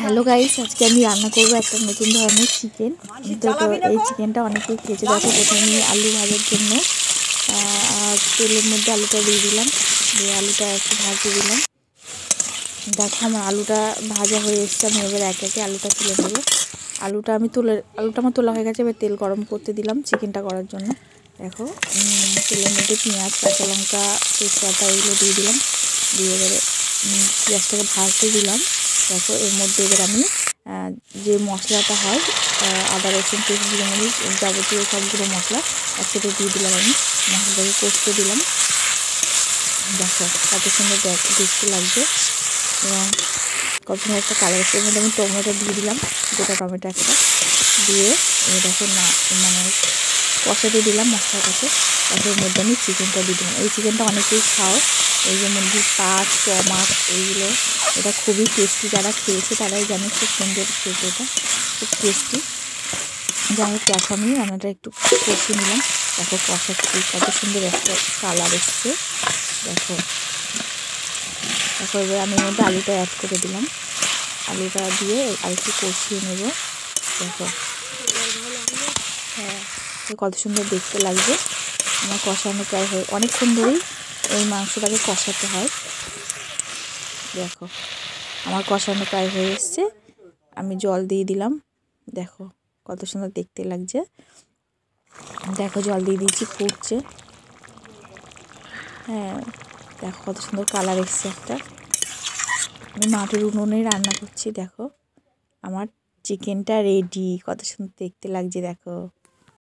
Hello guys, আজকে আমি রান্না করবো একটা নতুন ধরনের চিকেন। তো এই চিকেনটা অনেকেই খেয়েছে। দেখো, প্রথমে আলু ভাজার জন্য তেলের মধ্যে আলুটা দিয়ে দিলাম, দিয়ে আলুটা একটু ভাজতে দিলাম। দেখো আমার আলুটা ভাজা হয়ে এসছে। আমি এবার একে একে আলুটা তুলে নেবো। আলুটা আমার তোলা হয়ে গেছে। এবার তেল গরম করতে দিলাম চিকেনটা করার জন্য। দেখো তেলের মধ্যে পেঁয়াজ, কাঁচা লঙ্কা, তেজপাতা এগুলো দিয়ে দিলাম, দিয়ে এবারে পেঁয়াজটাকে ভাজতে দিলাম। দেখো এর মধ্যে এবার আমি যে মশলাটা হয়, আদা রসুন পেস্ট, জিরে মরিচ, যাবতীয় সবগুলো মশলা একসাথে দিয়ে দিলাম। আমি মশলাটাকে কষতে দিলাম। দেখো কত সুন্দর দেখতে লাগছে এবং কত সুন্দর একটা কালার আসছে। এর মধ্যে আমি টমেটো দিয়ে দিলাম, গোটা টমেটো একটা দিয়ে দেখো কষাতে দিলাম মশলাটাকে। তারপর এর মধ্যে আমি চিকেনটা দিয়ে দিলাম। এই চিকেনটা অনেকেই খাও, এই যে মুরগির পা, স্টমাক, এইগুলো এটা খুবই টেস্টি। যারা খেয়েছে তারাই জানে খুব সুন্দর খেতে, এটা খুব টেস্টি। যাই হোক, দেখো আমি রান্নাটা একটু কষিয়ে নিলাম। দেখো কষাচ্ছি, কত সুন্দর একটা কালার এসছে। দেখো এবার আমি এর মধ্যে আলুটা অ্যাড করে দিলাম। আলুটা দিয়ে আরেকটু কষিয়ে নেব। দেখো হ্যাঁ, কত সুন্দর দেখতে লাগবে। আমার কষানো প্রায় হয়ে অনেকক্ষণ ধরেই এই মাংসটাকে কষাতে হয়। দেখো আমার কষানো প্রায় হয়ে এসছে। আমি জল দিয়ে দিলাম। দেখো কত সুন্দর দেখতে লাগছে। দেখো জল দিয়ে দিয়েছি, ফুটছে। হ্যাঁ, দেখো কত সুন্দর কালার এসছে একটা। আমি মাটির উনুনে রান্না করছি। দেখো আমার চিকেনটা রেডি, কত সুন্দর দেখতে লাগছে। দেখো।